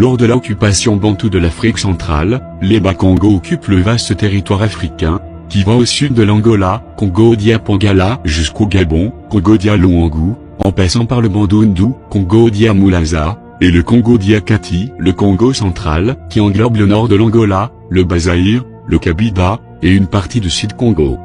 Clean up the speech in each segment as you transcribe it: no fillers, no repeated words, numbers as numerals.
Lors de l'occupation bantoue de l'Afrique centrale, les Bas-Congo occupent le vaste territoire africain, qui va au sud de l'Angola, Congo-Dia-Pangala jusqu'au Gabon, Congo-Dia-Luangu, en passant par le Bandundu, Congo-Dia-Moulaza, et le Congo-Dia-Kati, le Congo central, qui englobe le nord de l'Angola, le Bas-Zaïre, le Kabila, et une partie du Sud-Congo.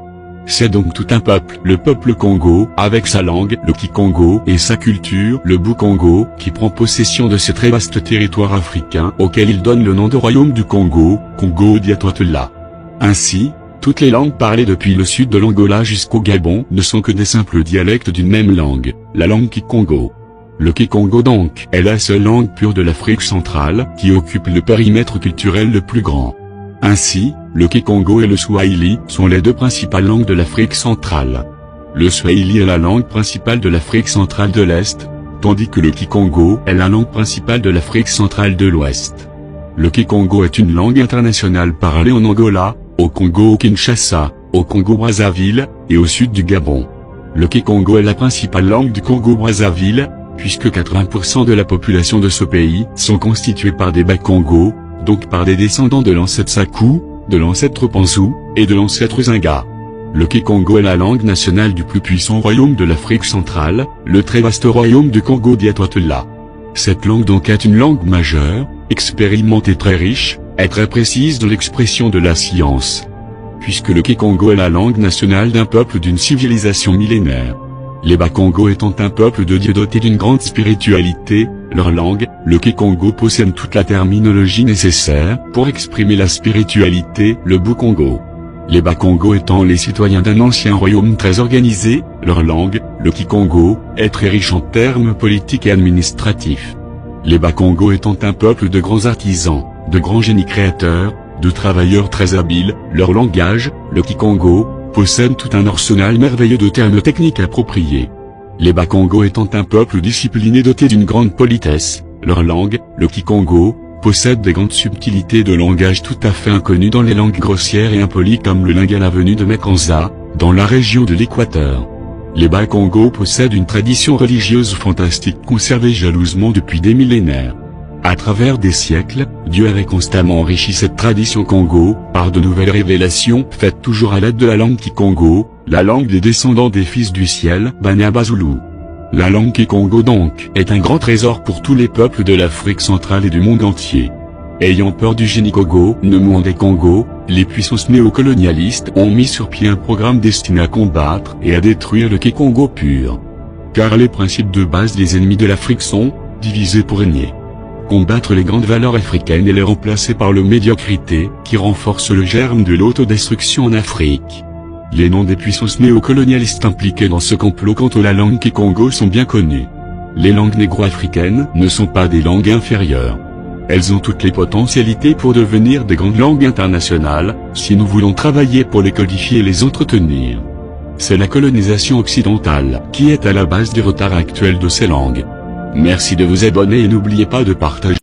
C'est donc tout un peuple, le peuple Congo, avec sa langue, le Kikongo, et sa culture, le Bou-Congo, qui prend possession de ce très vaste territoire africain, auquel il donne le nom de royaume du Congo, Congo-Dia-Toitela. Ainsi, toutes les langues parlées depuis le sud de l'Angola jusqu'au Gabon ne sont que des simples dialectes d'une même langue, la langue Kikongo. Le Kikongo donc est la seule langue pure de l'Afrique centrale, qui occupe le périmètre culturel le plus grand. Ainsi, le Kikongo et le Swahili sont les deux principales langues de l'Afrique centrale. Le Swahili est la langue principale de l'Afrique centrale de l'Est, tandis que le Kikongo est la langue principale de l'Afrique centrale de l'Ouest. Le Kikongo est une langue internationale parlée en Angola, au Congo-Kinshasa, au Congo-Brazzaville, et au sud du Gabon. Le Kikongo est la principale langue du Congo-Brazzaville, puisque 80% de la population de ce pays sont constitués par des Bas-Congo, donc par des descendants de l'ancêtre Sakou, de l'ancêtre Panzou, et de l'ancêtre Zinga. Le Kikongo est la langue nationale du plus puissant royaume de l'Afrique centrale, le très vaste royaume du Congo-Dia-Toitela. Cette langue donc est une langue majeure, expérimentée, très riche, et très précise dans l'expression de la science. Puisque le Kikongo est la langue nationale d'un peuple d'une civilisation millénaire. Les Bas-Congo étant un peuple de dieux doté d'une grande spiritualité, leur langue, le Kikongo, possède toute la terminologie nécessaire pour exprimer la spiritualité, le Bou-Congo. Les Bas-Congo étant les citoyens d'un ancien royaume très organisé, leur langue, le Kikongo, est très riche en termes politiques et administratifs. Les Bas-Congo étant un peuple de grands artisans, de grands génies créateurs, de travailleurs très habiles, leur langage, le Kikongo, possède tout un arsenal merveilleux de termes techniques appropriés. Les Bas-Congo étant un peuple discipliné doté d'une grande politesse, leur langue, le Kikongo, possède des grandes subtilités de langage tout à fait inconnues dans les langues grossières et impolies comme le lingala venu de Mekanza, dans la région de l'Équateur. Les Bas-Congo possèdent une tradition religieuse fantastique conservée jalousement depuis des millénaires. À travers des siècles, Dieu avait constamment enrichi cette tradition Congo, par de nouvelles révélations faites toujours à l'aide de la langue Kikongo, la langue des descendants des fils du ciel, Banyabazulu. La langue Kikongo donc, est un grand trésor pour tous les peuples de l'Afrique centrale et du monde entier. Ayant peur du génie Congo, Nemwanda Congo, les puissances néocolonialistes ont mis sur pied un programme destiné à combattre et à détruire le Kikongo pur. Car les principes de base des ennemis de l'Afrique sont, diviser pour régner. Combattre les grandes valeurs africaines et les remplacer par le médiocrité, qui renforce le germe de l'autodestruction en Afrique. Les noms des puissances néocolonialistes impliquées dans ce complot contre la langue Kikongo sont bien connus. Les langues négro-africaines ne sont pas des langues inférieures. Elles ont toutes les potentialités pour devenir des grandes langues internationales, si nous voulons travailler pour les codifier et les entretenir. C'est la colonisation occidentale qui est à la base du retard actuel de ces langues. Merci de vous abonner et n'oubliez pas de partager.